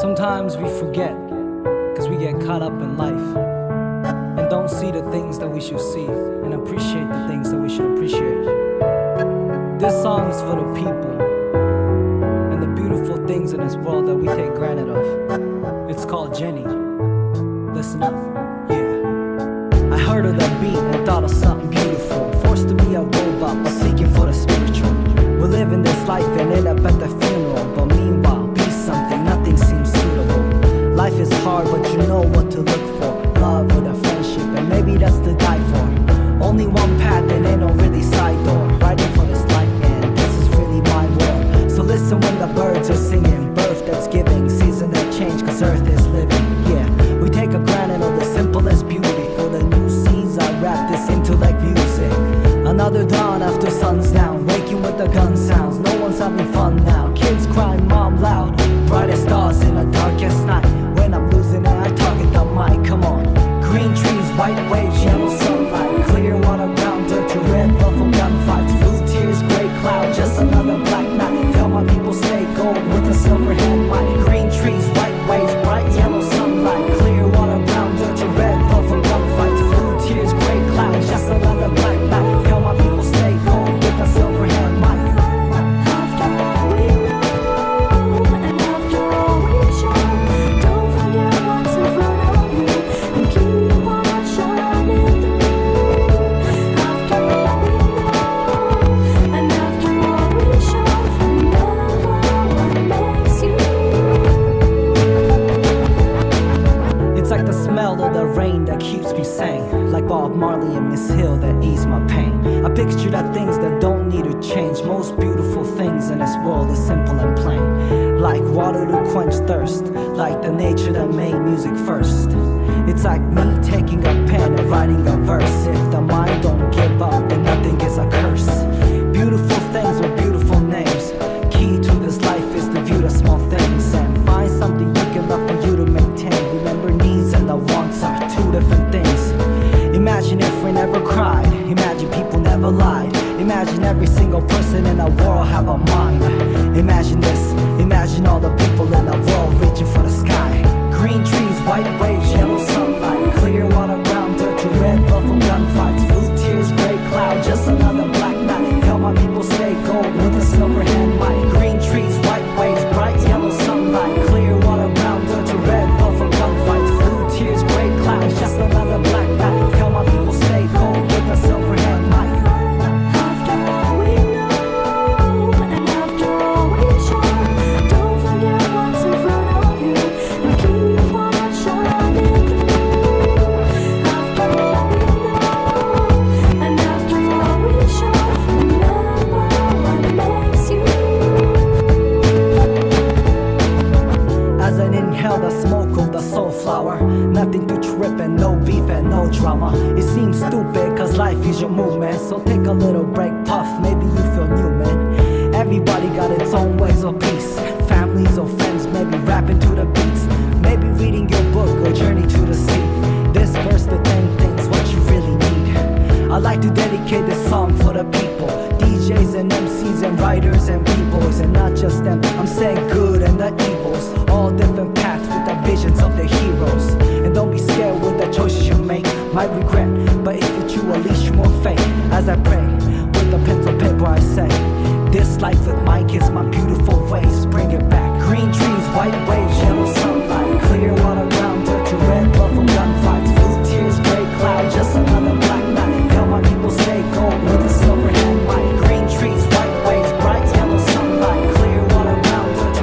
Sometimes we forget, cause we get caught up in life and don't see the things that we should see and appreciate the things that we should appreciate. This song is for the people and the beautiful things in this world that we take granted of. It's called Jenny. Listen up, yeah. I heard of that beat and thought of something beautiful. Forced to be a robot but seeking for the spiritual. We're living this life and end up at the funeral, but meanwhile be something, nothing seems suitable. Life is hard but you know what to look for. Love or the friendship, and maybe that's to die for. Only one path and ain't no really side door. Riding for this life and this is really my world. So listen when the birds are singing, birth that's giving, season that change cause earth is living. Yeah, we take a granted of the simplest beauty. For the new seeds I wrap this into like music. Another dawn after sun's down, waking with the gun sounds. No one's having fun now, kids crying, mom loud. Brightest stars in the darkest night. When I'm losing it, I target the mic, come on. Green trees, white waves, yellow sunlight. Clear water, brown dirt to red, love from gunfights. Blue tears, gray cloud, just another black night. Tell my people stay gold with a silver hand mic. Green trees, white waves, bright yellow sunlight. Clear water, brown dirt to red, love from gunfights. Blue tears, gray cloud, just another black night. Tell my people stay gold with a silver hand mic. Bob Marley and Miss Hill that ease my pain. I pictured at things that don't need to change. Most beautiful things in this world is simple and plain. Like water to quench thirst, like the nature that made music first. It's like me taking a pen and writing a verse. If the mind don't give up, then nothing is a curse. Beautiful things with beautiful names. Key to this life is to view the small things and find something you can love for you to maintain. Remember, needs and the wants are two different things. Imagine if we never cried. Imagine people never lied. Imagine every single person in the world have a mind. Imagine this, imagine all the people in the world reaching for the sky. Green trees, white waves, yellow sunlight. Clear water, brown dirt to red, love from gunfights. Blue tears, gray cloud, just another black night. Tell my people stay gold with a silver hand mic. Green trees, white waves, bright yellow sunlight. Clear water, brown dirt to red, love from gunfights. Blue tears, gray cloud, just another black night. Tell my people stay cold with a silver hand mic. After all we know, and after all we show, don't forget what's in front of you, and keep on shining through. After all we know, and after all we show, remember what makes you. As I inhale the smoke of the soul flower, nothing to trip and no beef and no drama. It seems stupid cause life is your movement. So take a little break, puff, maybe you feel new, man. Everybody got its own ways of peace. Families or friends, maybe rapping to the beats. Maybe reading your book or journey to the sea. This verse to 10 things what you really need. I like to dedicate this song for the people, DJs and MCs and writers and b-boys. And not just them, I'm saying good and the evils. All different paths with the visions of the heroes. And don't be scared with the choices you make. Might regret, but if it's you, at least you won't fade. As I pray, with the pencil paper I say, this life with Mike is my beautiful ways. Bring it back. Green trees, white waves, yellow sunlight. Clear water, brown dirt to red, love from gunfights. Blue tears, gray cloud, just another black night. Tell my people stay gold with a silver hand mic. Green trees, white waves, bright yellow sunlight. Clear water, brown dirt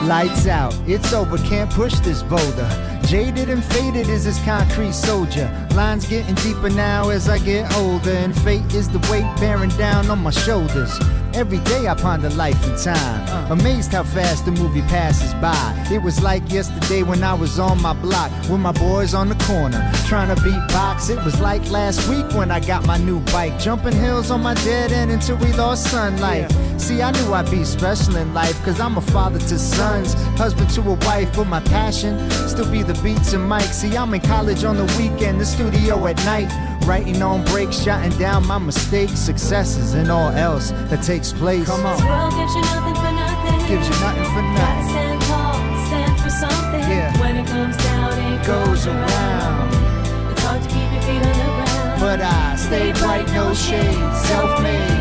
Lights out, it's over, can't push this boulder. Jaded and faded is this concrete soldier. Lines getting deeper now as I get older, and fate is the weight bearing down on my shoulders. Every day I ponder life and time, amazed how fast the movie passes by. It was like yesterday when I was on my block with my boys on the corner trying to beatbox. It was like last week when I got my new bike, jumping hills on my dead end until we lost sunlight. See, I knew I'd be special in life, cause I'm a father to sons, husband to a wife, but my passion still be the beats and mics. See, I'm in college on the weekend, the studio at night, writing on breaks, jotting down my mistakes, successes, and all else that takes place. Come on. This world gives you nothing for nothing. Gives you nothing for Gotta nothing. stand tall, stand for something. Yeah. When it comes down, it Goes around. It's hard to keep your feet on the ground. But I stay bright, no shade, self-made.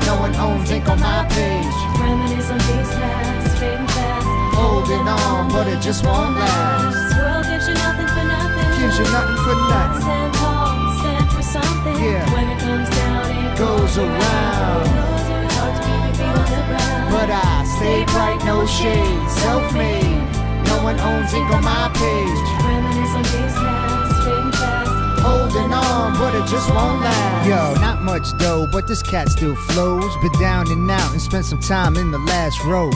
No one owns ink on my page. Reminisce on these past, fading fast. Holding on, but it just won't last. This world gives you nothing for nothing. Gives you nothing for Gotta nothing. stand tall, stand for something. Yeah. When it comes down, it Goes around. It's hard to keep your feet on the ground. But I stay bright, no shade, self-made. No one owns ink on my page. Reminisce on these past, fading fast. Holding on, but it just won't last. Yo, not much dough, but this cat still flows. Been down and out and spent some time in the last row.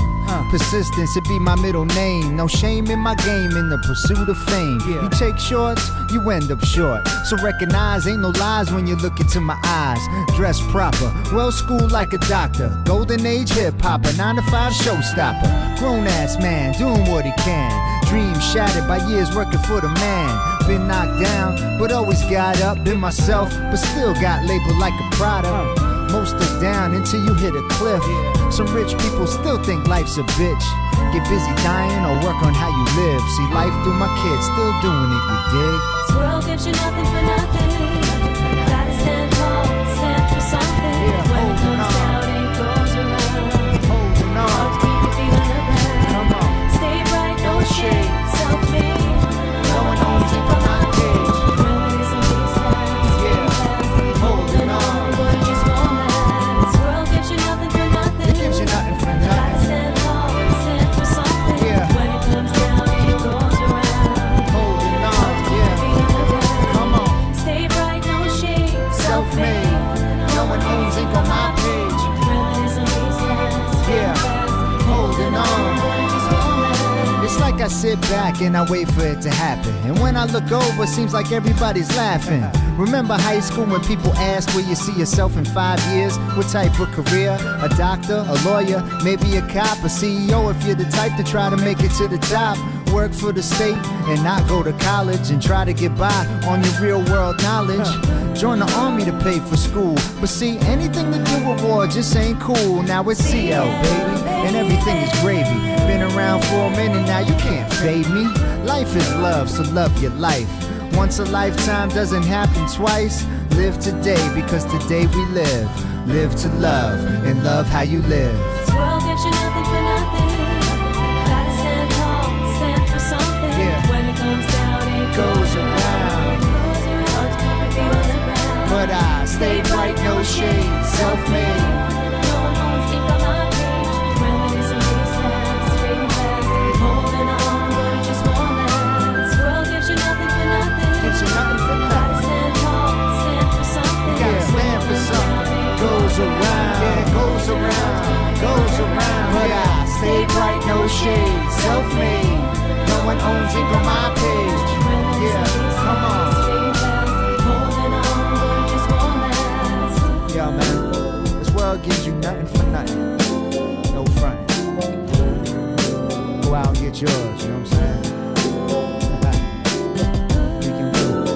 Persistence, it be my middle name. No shame in my game in the pursuit of fame. You take shorts, you end up short. So recognize ain't no lies when you look into my eyes. Dress proper, well schooled like a doctor. Golden age hip-hopper, 9 to 5 showstopper. Grown ass man, doing what he can. Dreams shattered by years working for the man. Been knocked down, but always got up. Been myself, but still got labeled like a product. Most are down until you hit a cliff. Some rich people still think life's a bitch. Get busy dying or work on how you live. See life through my kids, still doing it, you dig? This world gives you nothing for nothing. Gotta stand tall, stand for something. When it comes down, it goes around. Holding on. Hard to keep your feet on the ground. Come on. Stay bright, no shade, self-made. No one owns it but my page. Reminisce on these times, Yeah. Holding on. but it just won't last. This world gives you nothing for nothing. It gives you nothing for Gotta nothing. stand tall, stand for something. Yeah. When it comes down, it goes around. Holding on, yeah. Feet on the ground. Come on. Stay bright, no shade, Self-made. No one owns ink on my page. Reminisce on these times, Yeah. Holding on. but it just won't last. It's like I sit back and I wait for it to happen. And when I look over, seems like everybody's laughing. Remember high school when people asked where you see yourself in 5 years? What type of career? A doctor, a lawyer, maybe a cop, a CEO if you're the type to try to make it to the top. Work for the state and not go to college and try to get by on your real world knowledge. Join the army to pay for school. But see, anything to do with war just ain't cool. Now it's CL, baby, and everything is gravy. Been around for a minute now, you can't fade me. Life is love, so love your life. Once a lifetime doesn't happen twice. Live today because today we live. Live to love and love how you live. This world gives you nothing for nothing. Gotta stand tall, stand for something. Yeah. When it comes down, it Goes around. Hard to keep your feet on the ground. But I stay bright, no shade, self-made. No one owns ink on my page. Reminisce on these times, fading fast. Holding on, but it just won't last. This world gives you nothing for nothing. Gives you nothing for Gotta nothing. stand tall, stand for something. Gotta stand for something. Goes around, yeah, goes around, goes around. But I stay bright, no shade, self-made. No one owns ink on my page. Yeah, come on. Yo, man, this world gives you nothing for nothing. No front. Go out and get yours, you know what I'm saying? We can do it.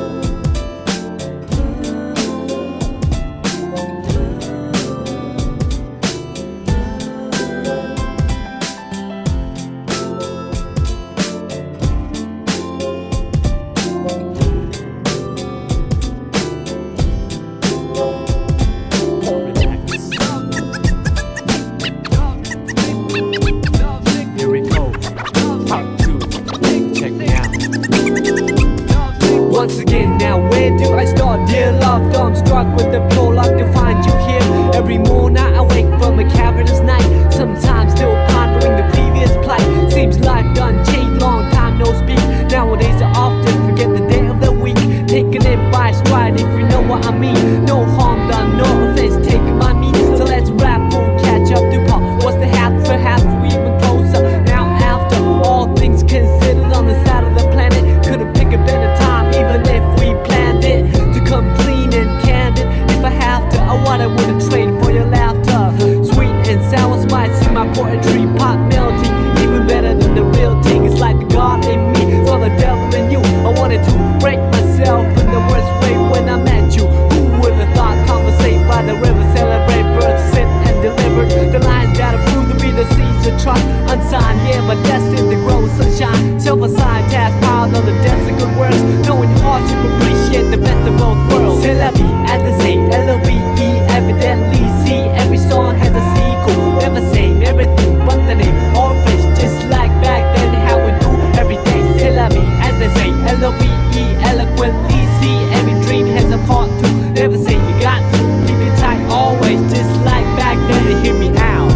Here we go. Part 2. sign, yeah, but destined to grow sunshine. Self-assigned task piled on the desk of good works. Knowing hardship, appreciate the best of both worlds. C'est la vie, as they say, L-O-V-E, evidently see every song has a sequel. Never say everything but the name or fish, just like back then how we do every day. C'est la vie, as they say, L-O-V-E, eloquently see every dream has a part two. Never say you got to keep it tight always, just like back then. To hear me out.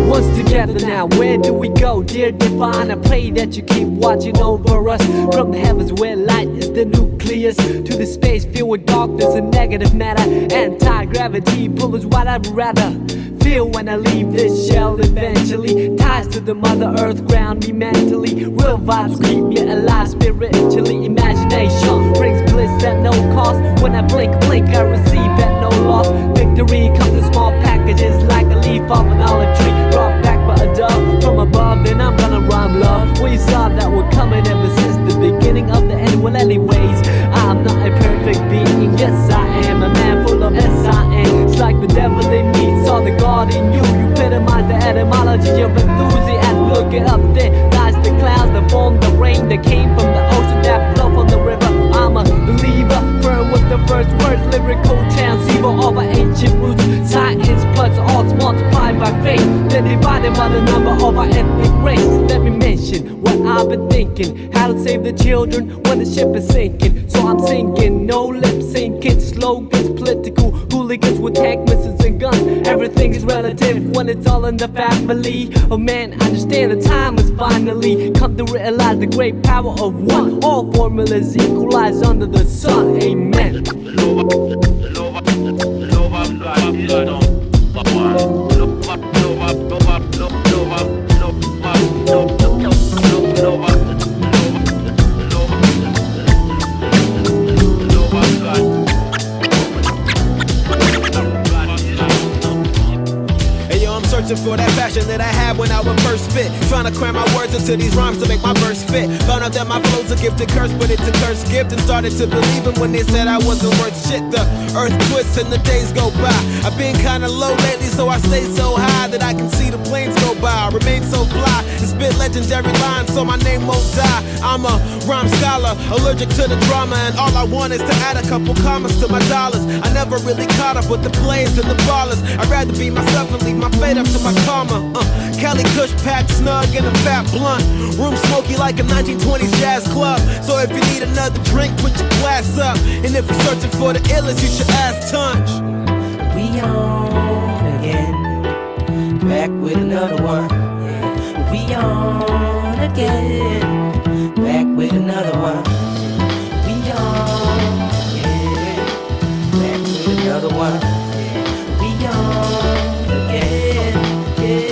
Once together now, where do we go, dear divine? I pray that you keep watching over us from the heavens where light is the nucleus to the space filled with darkness and negative matter. Anti-gravity pull is what I'd rather feel when I leave this shell eventually. Ties to the mother earth ground me mentally. Real vibes keep me alive spiritually. Imagination brings bliss at no cost. When I blink, I receive at no loss. Victory comes in small packages like a leaf off an olive tree. Brought back by a dove from above, then I'm gonna rhyme love. We saw that we're coming ever since the beginning of the end. Well anyways, I'm not a perfect being. Yes I am a man full of S-I-N. It's like the devil in me, saw the God in you. You epitomize the etymology of enthusiasm. Look it up, there lies the clouds that form the rain that came from the ocean that flow from the river. I'm a believer, firm with the first words, lyrical transceiver of our ancient roots. Science plus arts multiplied by faith, then divided by the number of our ethnic race. Let me mention what I've been thinking, how to save the children when the ship is sinking. So I'm singing, no lip syncing, slogans, political hooligans with tank missiles and guns. Everything is relative when it's all in the family. Oh man, I understand the time has finally come to realize the great power of one. All formulas equalize under the sun. Amen. For that passion that I had when I would first spit, trying to cram my words into these rhymes to make my verse fit. Found out that my flow's a gifted curse, but it's a cursed gift, and started to believe them when they said I wasn't worth shit. The earth twists and the days go by. I've been kinda low lately, so I stay so high that I can see the planes go by. I remain so fly and spit legendary lines, so my name won't die. I'm a rhyme scholar, allergic to the drama, and all I want is to add a couple commas to my dollars. I never really caught up with the players and the ballers. I'd rather be myself and leave my fate up to my karma. Cali Kush packed snug in a fat blunt. Room smoky like a 1920s jazz club. So if you need another drink, put your glass up. And if you're searching for the illest, you should ask Tunch. We on again, back with another one. We on again, back with another one. We on again, back with another one. We on again,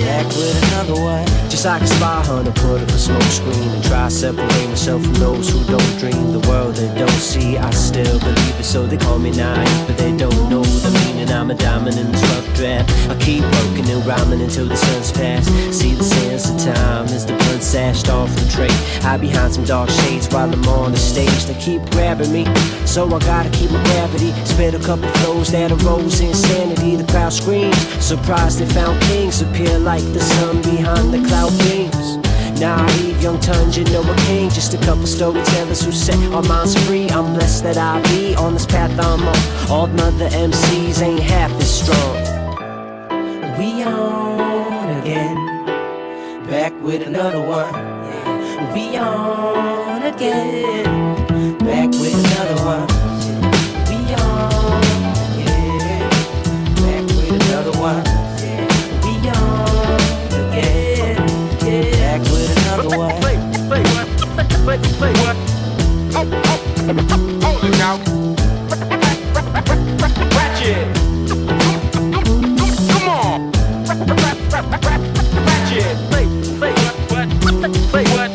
back with another one. Just like a spy hunter, put up a smoke screen and try to separate myself from those who don't dream the world they don't see. I still believe it, so they call me naive, but they don't know the meaning. I'm a diamond in this rough draft. I keep working and rhyming until the sun's past. See the sense of time as the blood sashed off the tray. Hide behind some dark shades while I'm on the stage. They keep grabbing me, so I gotta keep my gravity. Spit a couple flows that arose insanity. The crowd screams, surprised they found kings appear like the sun behind the cloud beams. Naive young tongue, you know a king. Just a couple storytellers who set our minds free. I'm blessed that I be on this path I'm on. All the other MCs ain't half as strong. We on again, back with another one. We on again, back with another one. We on again, back with another one. We on again, back with another one. Play what? Hold it now. Ratchet. Come on. Ratchet. Play what? Play what?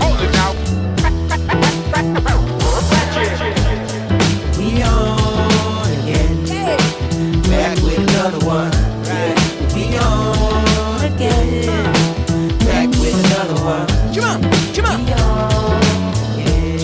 Hold it now. Ratchet. We on again, back with another one. We on again, back with another one. Come on. We on again,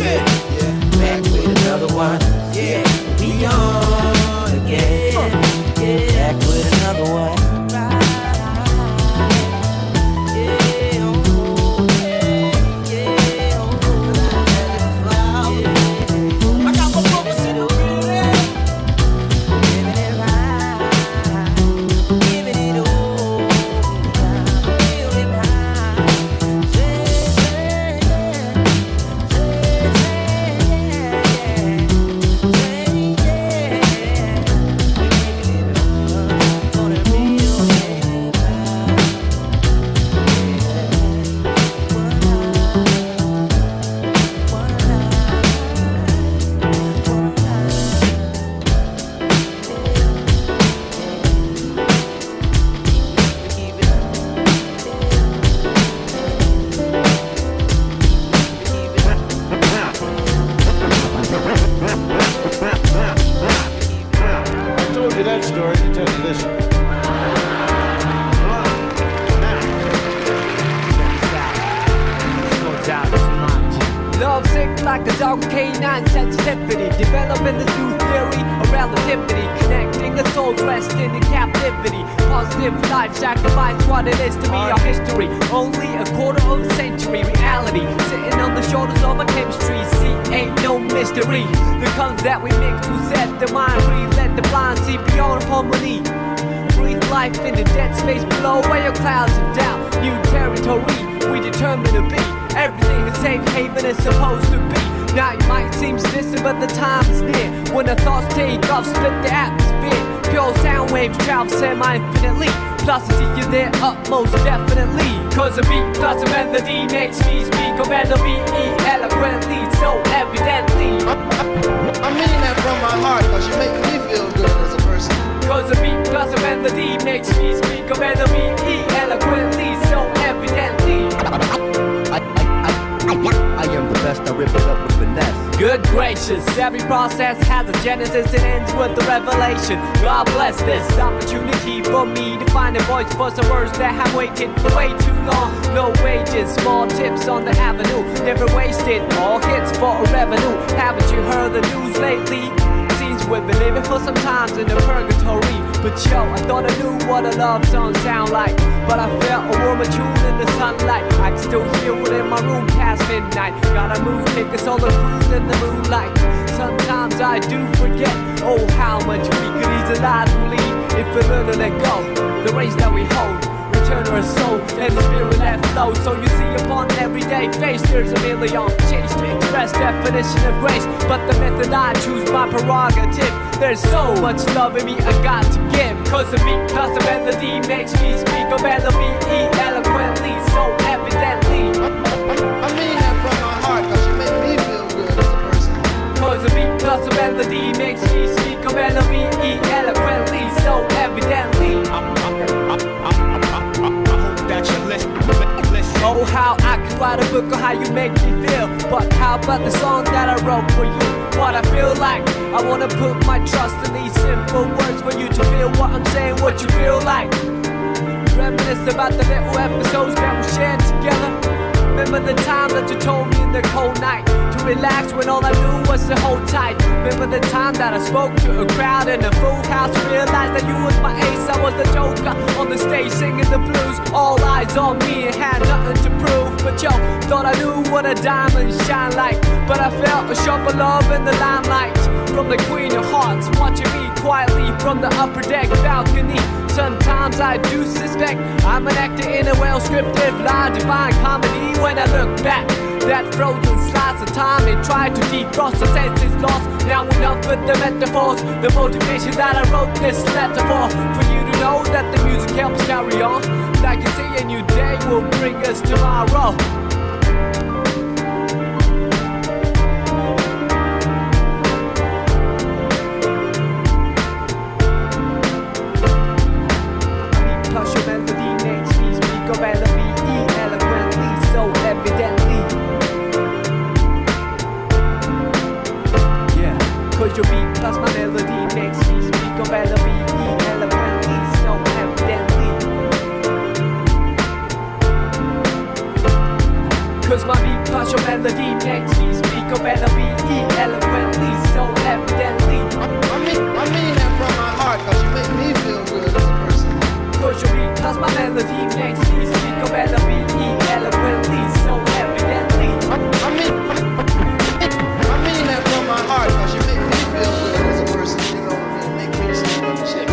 like a dog with canine sensitivity, developing this new theory of relativity, connecting the souls resting in captivity. Positive life sacrifice what it is to be our history. Only a quarter of a century reality, sitting on the shoulders of our chemistry. See, ain't no mystery. The colors that we mix will set the mind free. Let the blind see beyond harmony. Breathe life in the dead space below where your clouds of doubt. New territory we determine to be. Everything a safe haven is supposed to be. Now it might seem distant, but the time is near when the thoughts take off, split the atmosphere. Pure sound waves travel semi-infinitely. Plus I see you there up most definitely. Cause a beat plus a melody makes me speak of melody eloquently, so evidently. I mean that from my heart, cause you make me feel good as a person. Cause a beat plus a melody makes me speak of melody eloquently, so evidently. I am the best, I rip it up with finesse. Good gracious, every process has a genesis and ends with a revelation. God bless this opportunity for me to find a voice for some words that have waited for way too long. No wages, small tips on the avenue, never wasted, all hits for a revenue. Haven't you heard the news lately? Seems we've been living for some times in a purgatory. But yo, I thought I knew what a love song sound like, but I felt a warmer tune in the sunlight. I can still feel it in my room past midnight. Gotta move, take a solo cruise in the moonlight. Sometimes I do forget, oh how much we could ease the lives we lead if we learn to let go. The reins that we hold, return our soul and the spirit that flows. So you see upon everyday face there's a million change to express definition of grace, but the method I choose my prerogative. There's so much love in me I got to give. Cause the beat plus the melody makes me speak of melody eloquently, so evidently. I mean that from my heart, cause you make me feel good as a person. Cause the beat plus the melody makes me speak of melody eloquently, so evidently. Oh, how I could write a book on how you make me feel, but how about the song that I wrote for you? What I feel like, I wanna put my trust in these simple words for you to feel what I'm saying, what you feel like. Reminisce about the little episodes that we shared together. Remember the time that you told me in the cold night to relax when all I knew was to hold tight. Remember the time that I spoke to a crowd in a full house, realized that you was my ace, I was the joker on the stage singing the blues. All eyes on me and had nothing to prove, but yo, thought I knew what a diamond shine like. But I felt a sharper love in the limelight from the Queen of Hearts, watching me quietly from the upper deck balcony. Sometimes I do suspect I'm an actor in a well-scripted line, divine comedy. When I look back, that frozen slice of time and tried to defrost the senses lost. Now enough with the metaphors, the motivation that I wrote this letter for you to know that the music helps carry on. Like you see, a new day will bring us tomorrow. Cause your beat plus my melody makes me speak of melody eloquently, so evidently. Cause my beat plus your melody makes me speak of melody eloquently, so evidently. I mean that from my heart, cause you make me feel good as a person. Cause your beat plus my melody makes me speak of melody eloquently, so evidently. I mean that from my heart, cause you make me feel good as a person, you know what I mean? Make me say other shit.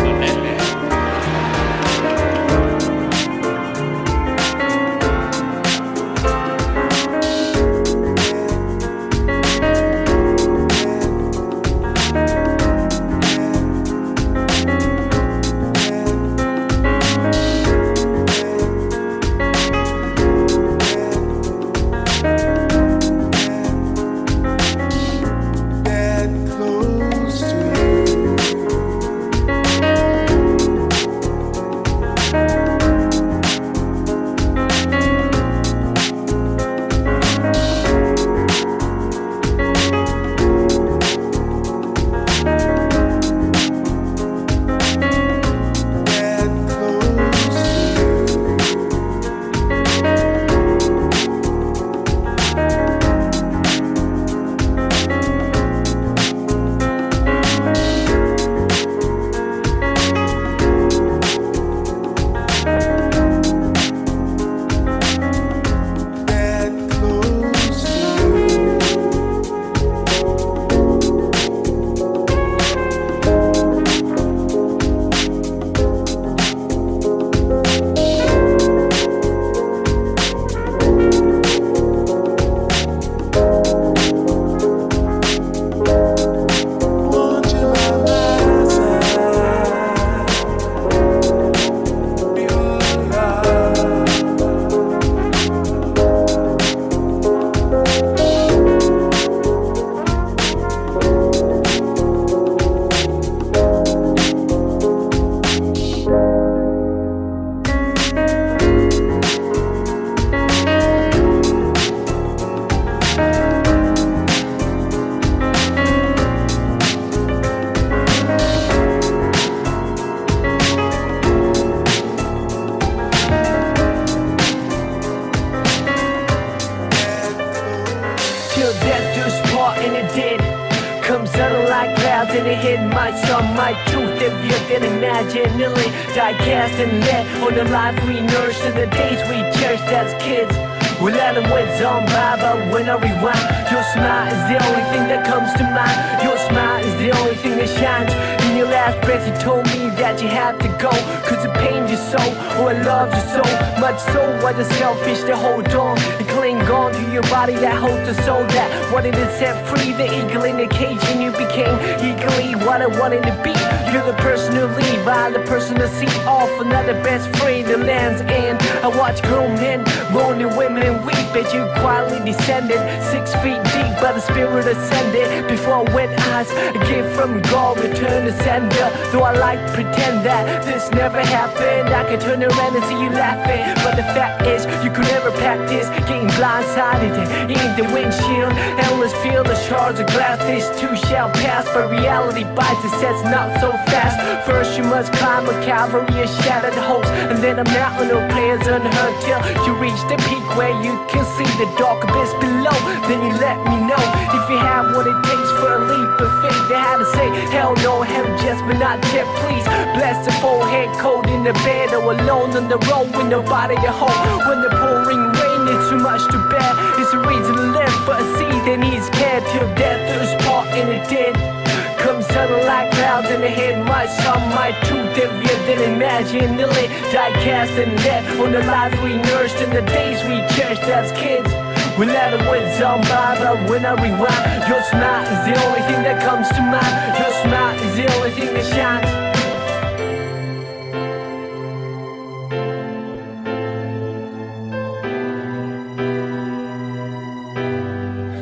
like clouds and it hit my soul, my truth if you didn't imagine. Nearly die cast and let on the life we nursed and the days we cherished as kids. We let them wait on by, but when I rewind, your smile is the only thing that comes to mind. Your smile is the only thing that shines. In your last breath you told me that you had to go, cause it pained you so, or I loved you so much so. Was it selfish to hold on and cling on to your body that holds the soul that wanted to set free the eagle in the cage, and you became eagerly what I wanted to be. You're the person to leave, I'm the person to see off, another best friend that lands in. I watch grown men, moaning women and weep as you quietly descended 6 feet deep by the spirit ascended. Before wet eyes, a gift from God, return to sender. Though I like to pretend that this never happened, I can turn around and see you laughing. But the fact is, you could never practice getting blindsided in the windshield. Endless field of shards of glass, this too shall pass. But reality bites, it says not so fast. First you must climb a Calvary of shattered hopes, and then a mountain of prayers unheard till you reach the peak where you can see the dark abyss below. Then you let me know if you have what it takes for a leap of faith. They had to say hell no, heaven just but not yet, please. Bless the forehead, cold in the bed, or alone on the road with nobody to hold. When the pouring rain is too much to bear, it's a reason to live for a seed that needs care till death do us part, and it did. Come sudden like clouds in the head, my son, my truth if you didn't imagine. Nearly die cast and dead on the lives we nursed and the days we cherished as kids. We let it went on by, but when I rewind, your smile is the only thing that comes to mind. Your smile is the only thing that shines.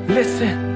Listen.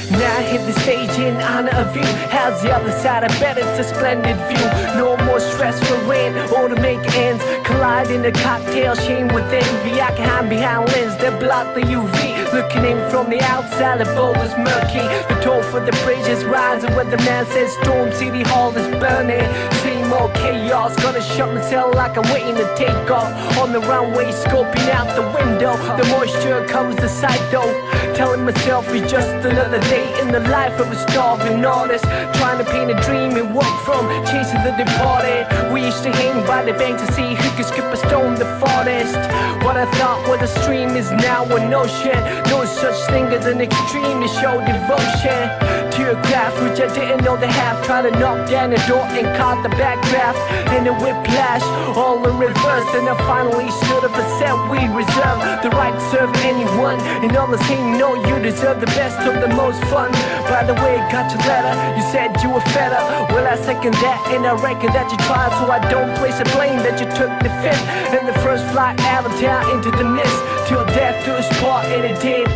Now I hit the stage in honor of you. How's the other side? I bet it's a splendid view. No more stress for rent or to make ends. Collide in a cocktail chain with envy. I can hide behind lens that block the UV. Looking in from the outside, the bowl is murky. The toll for the bridge is rising when the man says Storm City Hall is burning. Same old chaos, gonna shut myself like I'm waiting to take off. On the runway, scoping out the window. The moisture comes to sight though. Telling myself it's just another day in the life of a starving artist, trying to paint a dream and walk from chasing the departed. We used to hang by the bank to see who could skip a stone the farthest. What I thought was a stream is now an ocean. No such thing as an extreme to show devotion to your craft, which I didn't know they have. Tried to knock down the door and caught the backdraft and a whiplash, all in reverse. And I finally stood up and said we reserve the right to serve anyone, and all the same no, you deserve the best of the most fun. By the way, got your letter, you said you were fed up. Well, I second that, and I reckon that you tried, so I don't place the blame that you took the fifth and the first flight out of town into the mist till death do us part, and it did.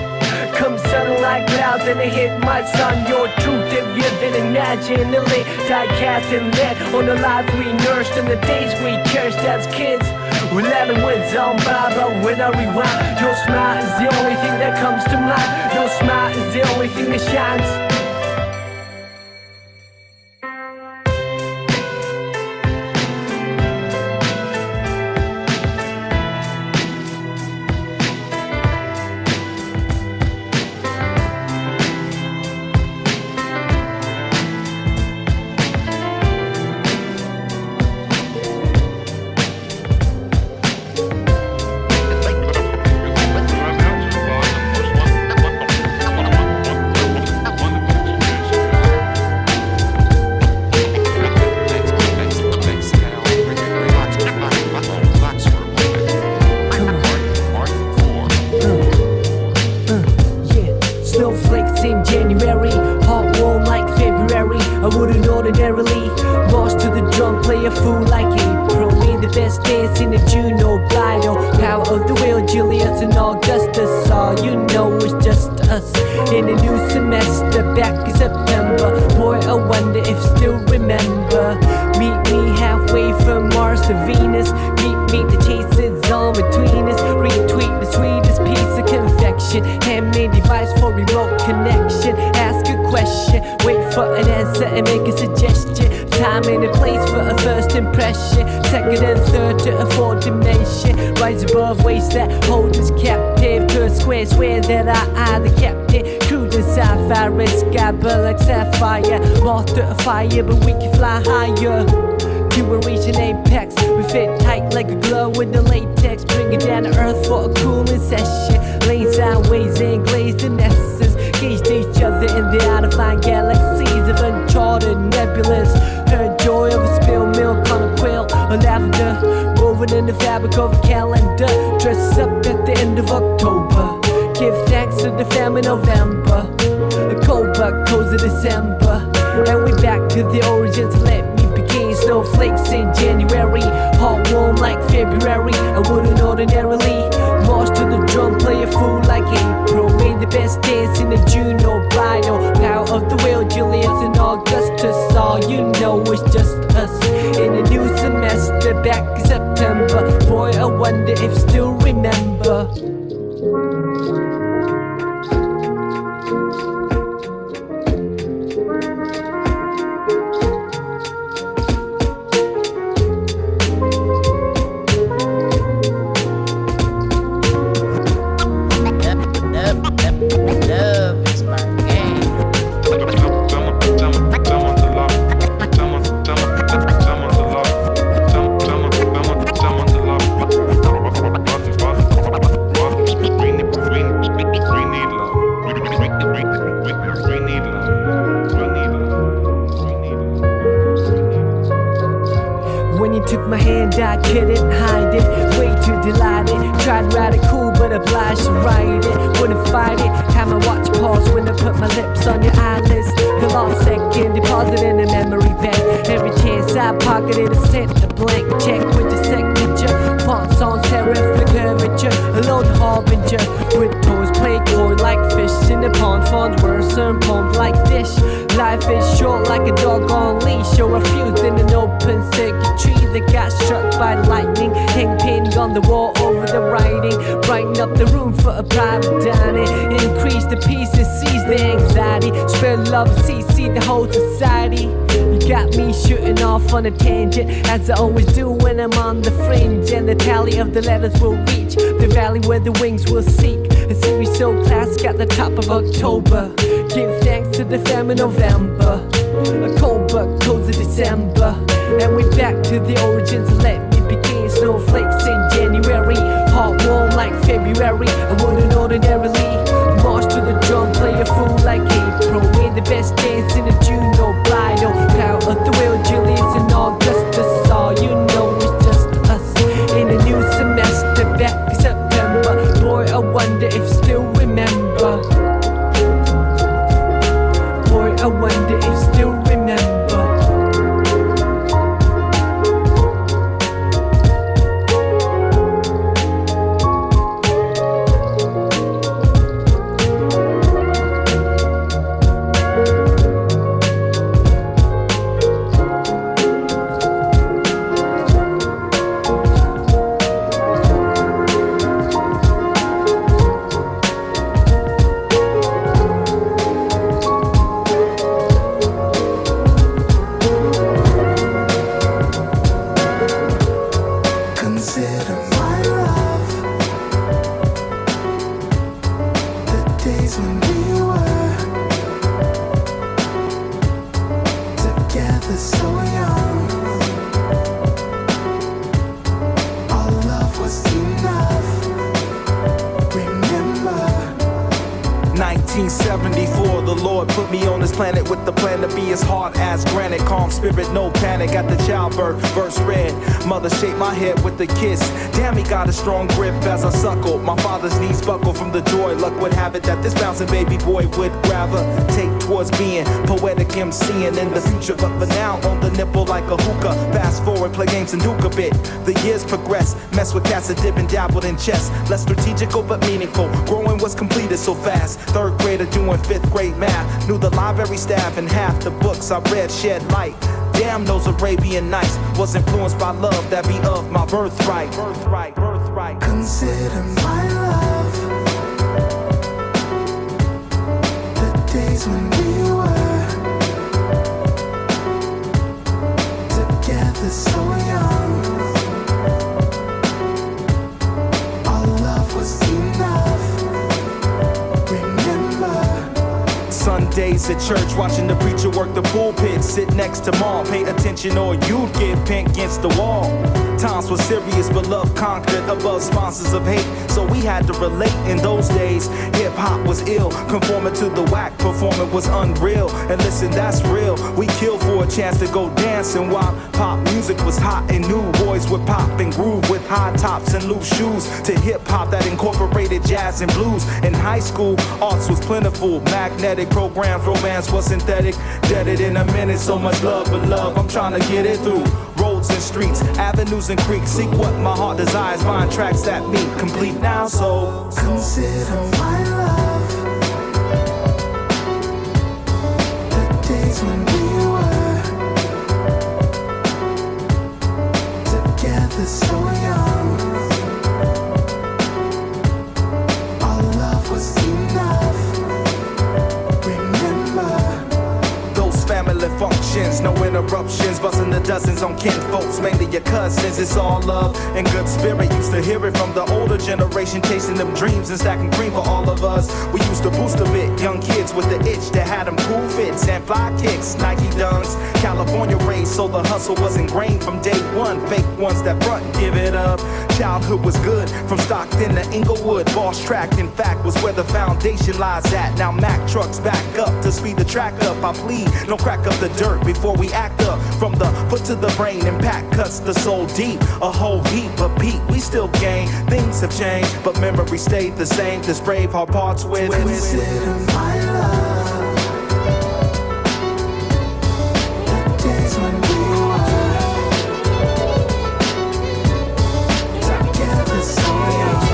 Come sudden like clouds and it hit my son. Your truth if you didn't imagine. The late die cast and lit on the lives we nursed and the days we cherished as kids. We let them wins on by, but when I rewind, your smile is the only thing that comes to mind. Your smile is the only thing that shines. the sapphire sky, but like sapphire. Master of fire, but we can fly higher. You will reach an apex. We fit tight like a glove with the latex. Bring it down to earth for a cooling session. Lane sideways and glazed in essence. Gauged each other in the out-of-line galaxies of uncharted nebulous. Heard joy of a spilled milk on a quill or lavender. Woven in the fabric of a calendar. Dress up at the end of October. Give thanks to the family November. A cold but cozy December. And we back to the origins. Let me begin. Snowflakes in January. Hot warm like February. I wouldn't ordinarily march to the drum, play a fool like April. Made the best dance in the June or bridal. Power of the will, Julius and Augustus. All you know is just us. In a new semester, back in September. Boy, I wonder if still remember. When you took my hand, I couldn't hide it. Way too delighted. Tried to ride it cool, but obliged to ride it. Wouldn't fight it. Had my watch pause when I put my lips on your eyelids. The lost second, deposit in a memory bank. Every chance I pocketed, I sent a blank check with your signature. Fonts on serif, the curvature. A lone harbinger with toes play coy like fish in the pond. Fonts worse and pumped like dish. Life is short like a dog on leash. Or a fuse in an open circuitry that got struck by lightning. Hang painting on the wall over the writing. Brighten up the room for a private dining. Increase the peace and seize the anxiety. Spread love and see the whole society. You got me shooting off on a tangent, as I always do when I'm on the fringe. And the tally of the letters will reach the valley where the wings will seek. A series so classic at the top of October. Give thanks to the family November. A cold but cozy December. And we back to the origins. Let me begin. Snowflakes in January. Hot warm like February. I wouldn't ordinarily march to the drum, play a fool like April. Made the best dance in a June or bridal. Power of the will, Julius and Augustus. All you know is just us. In a new semester, back in September. Boy, I wonder if still remember. Boy, I wonder if still remember. So young, our love was enough. Remember 1974, the Lord put me on this planet with the plan to be as hard as granite. Calm spirit, no panic. At the childbirth, verse read. Mother shaped my head with a kiss. Damn, he got a strong grip as I suckled. My father's knees buckled from the joy. Luck would have it that this bouncing baby boy would grab her. Take towards being poetic MCing in the future. But for now, on the nipple like a hookah. Fast forward, play games and duke a bit. The years progress. Mess with cats that dip and dabbled in chess. Less strategical but meaningful. Growing was completed so fast. Third grader doing fifth grade math. Knew the library staff and half the books I read shed light. Damn, those Arabian Nights was influenced by love that be of my birthright. Consider my love the days when we were together so young. Our love was enough. Remember Sundays at church, watching the preacher work the pulpit. Sit next to mom, pay attention or you'd get pinned against the wall. Times were serious, but love conquered above sponsors of hate. So we had to relate in those days. Hip-hop was ill, conforming to the whack, performing was unreal. And listen, that's real. We killed for a chance to go dancing while pop music was hot and new. Boys would pop and groove with high tops and loose shoes to hip-hop that incorporated jazz and blues. In high school, arts was plentiful. Magnetic programs, romance was synthetic. Deaded in a minute, so much love, but love, I'm trying to get it through. Roads and streets, avenues and creeks. Seek what my heart desires, find tracks that meet complete now, so consider my love the days when we were together so young. Our love was enough. Remember those family functions, no interruptions, buzzing the dozens on kin folks, mainly your cousins. It's all love and good spirit. Used to hear it from the older generation, chasing them dreams and stacking cream for all of us. We used to boost a bit, young kids with the itch that had them cool fits and fly kicks, Nike dunks, California raised, so the hustle was ingrained from day one. Fake ones that front and give it up. Childhood was good, from Stockton to Inglewood. Boss Track, in fact, was where the foundation lies at. Now Mack trucks back up to speed the track up. I plead, don't crack up the dirt before we act up. From the foot to the brain, impact cuts the soul deep. A whole heap, but Pete, we still gain. Things have changed, but memory stayed the same. This brave heart parts with consider my love the days when we were together so young.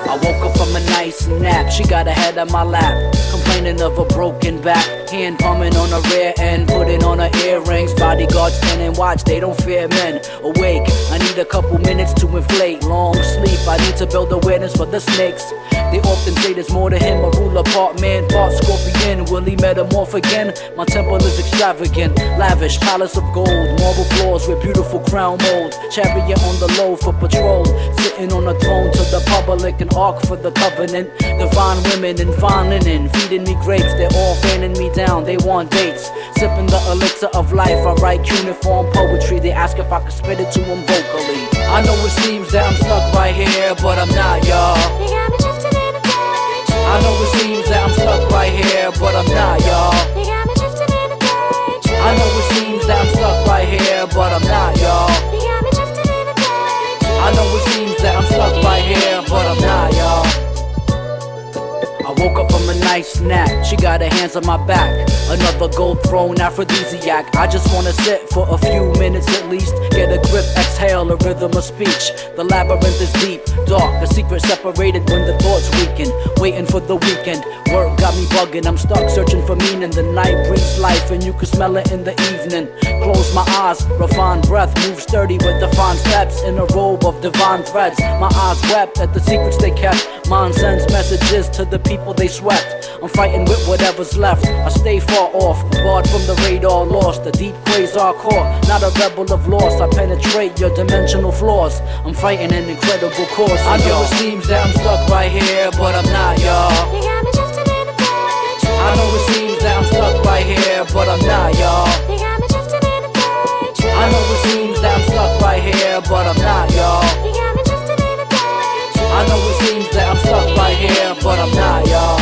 I woke up from a nice nap, she got her head on my lap, complaining of a broken back, hand palming on her rear end, putting on her earrings, bodyguards stand and watch, they don't fear men. Awake, I need a couple minutes to inflate, long sleep, I need to build awareness for the snakes. They often say there's more to him, a ruler part man, part scorpion. Will he metamorph again? My temple is extravagant, lavish, palace of gold, marble floors with beautiful crown molds, chariot on the low for patrol, sitting on a throne to the public, an ark for the covenant. Divine women in fine linen, feeding me grapes, they're all fanning me down, they want dates. Sipping the elixir of life, I write cuneiform poetry, they ask if I could spit it to them vocally. I know it seems that I'm stuck right here, but I'm not, y'all. You got me drifting in a daydream. I know it seems that I'm stuck right here, but I'm not, y'all. You got me drifting in a daydream. I know it seems that I'm stuck right here, but I'm not, y'all. You got me drifting in a daydream. I know it seems that I'm stuck right here, but I'm not, y'all. I woke up from a nice nap, she got her hands on my back, another gold throne aphrodisiac. I just wanna sit for a few minutes at least, get a grip, exhale, a rhythm of speech. The labyrinth is deep, dark, a secret separated when the thoughts weaken, waiting for the weekend. Work got me bugging, I'm stuck searching for meaning. The night brings life and you can smell it in the evening. Close my eyes, refined breath, move sturdy with defined steps in a robe of divine threads. My eyes wept at the secrets they kept, mine sends messages to the people they swept. I'm fighting with whatever's left, I stay far off, barred from the radar, lost. The deep quasar caught, not a rebel of loss. I penetrate your dimensional flaws, I'm fighting an incredible cause. I know it seems that I'm stuck right here, but I'm not, y'all. You got me drifting in a daydream. I know it seems that I'm stuck right here, but I'm not, y'all. You got me drifting in a daydream. I know it seems that I'm stuck right here, but I'm not, y'all. You got me drifting in a daydream. I know it seems that I'm stuck right here, but I'm not, y'all.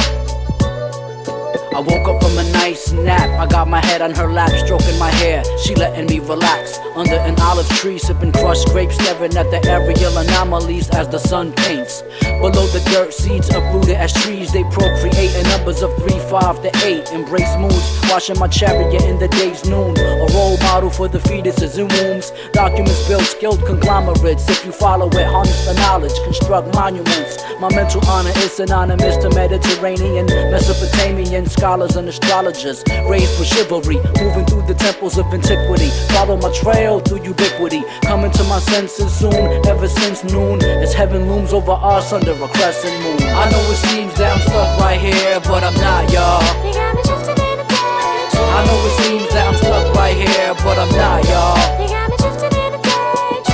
I woke up from a nice nap, I got my head on her lap, stroking my hair, she letting me relax. Under an olive tree, sipping crushed grapes, staring at the aerial anomalies as the sun paints. Below the dirt, seeds uprooted as trees, they procreate in numbers of 3, 5 to 8. Embrace moons, washing my chariot in the day's noon. A role model for the fetuses in wombs. Documents build skilled conglomerates. If you follow it, harness the knowledge, construct monuments. My mental honor is synonymous to Mediterranean, Mesopotamian scholars and astrologers. Raised with chivalry, moving through the temples of antiquity. Follow my trail through ubiquity, coming to my senses soon. Ever since noon, as heaven looms over us under a crescent moon. I know it seems that I'm stuck right here, but I'm not, y'all. You got me drifting in a daydream. I know it seems that I'm stuck right here, but I'm not, y'all. You got me drifting in a daydream.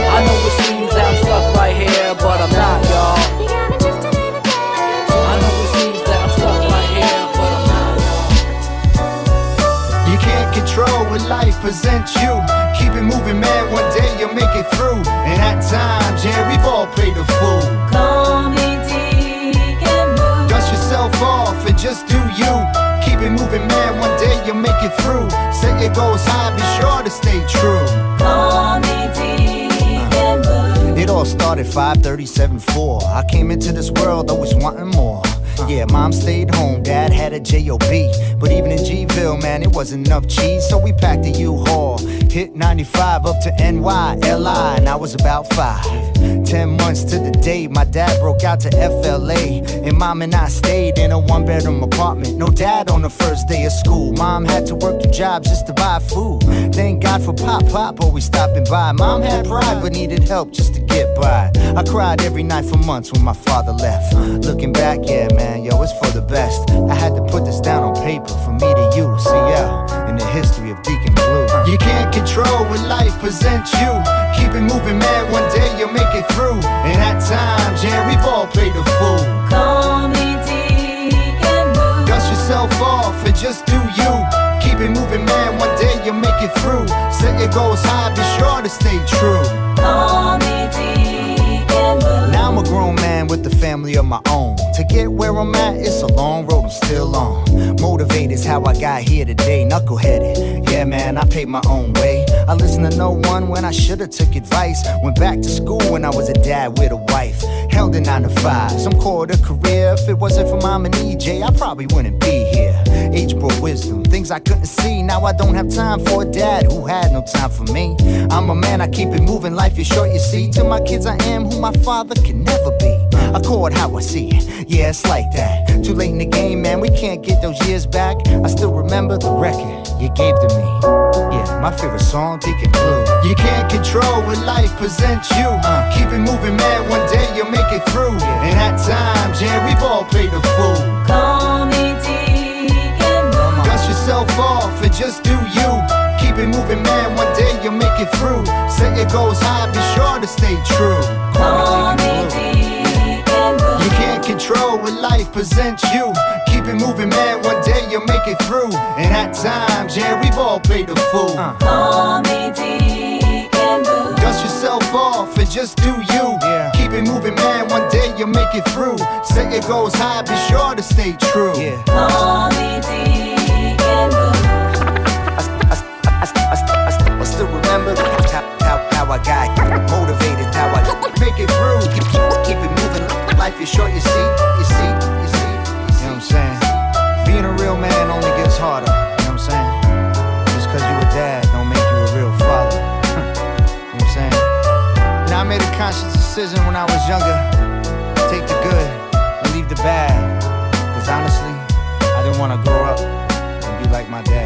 can't control what life presents you. Keep it moving, man, one day you'll make it through. And at times, yeah, we've all played a fool. Call me Deacon. Dust yourself off and just do you. Keep it moving, man, one day you'll make it through. Set your goals high, be sure to stay true. Call me Deacon. It all started 5:37:4. I came into this world always wanting more. Yeah, mom stayed home, dad had a J.O.B. But even in G-Ville, man, it wasn't enough cheese, so we packed a U-Haul. Hit 95 up to NY-LI, and I was about 5. 10 months to the day, my dad broke out to FLA. And mom and I stayed in a one-bedroom apartment. No dad on the first day of school. Mom had to work 2 jobs just to buy food. Thank God for Pop always stopping by. Mom had pride but needed help just to get by. I cried every night for months when my father left. Looking back, yeah, man, yo, it's for the best. I had to put this down on paper for me to use. CL in the history of Deacon Blue. You can't control what life presents you. Keep it moving, man, one day you'll make it through. And at times, yeah, we've all played a fool. Call me Deacon. Dust yourself off and just do you. Keep it moving, man, one day you'll make it through. Set your goals high, be sure to stay true. Call me Deacon. Now I'm a grown man with a family of my own. To get where I'm at, it's a long road I'm still on. Motivated's how I got here today, knuckleheaded. Yeah, man, I paid my own way. I listened to no one when I should've took advice. Went back to school when I was a dad with a wife. Held a 9 to 5, some call it a career. If it wasn't for mom and EJ, I probably wouldn't be here. Age brought wisdom, things I couldn't see. Now I don't have time for a dad who had no time for me. I'm a man, I keep it moving, life is short, you see. To my kids I am who my father can never be. I call it how I see it, yeah, it's like that. Too late in the game, man, we can't get those years back. I still remember the record you gave to me. Yeah, my favorite song, Deacon Blue. You can't control what life presents you. Keep it moving, man, one day you'll make it through. And at times, yeah, we've all played a fool. Call me Deacon. Dust yourself off and just do you. Keep it moving, man, one day you'll make it through. Set your goals high, be sure to stay true. Call me Deacon. You can't control what life presents you. Keep it moving, man, one day you'll make it through. And at times, yeah, we've all played a fool. Call me Deacon. Dust yourself off and just do you. Keep it moving, man, one day you'll make it through. Set your goals high, be sure to stay true. Call me Deacon. I still remember how I got motivated, how I make it through. Keep it moving, life is short, you see. You know what I'm saying? Being a real man only gets harder, you know what I'm saying? Just cause you a dad don't make you a real father. You know what I'm saying? Now I made a conscious decision when I was younger. Take the good and leave the bad. Cause honestly, I didn't wanna grow up and be like my dad.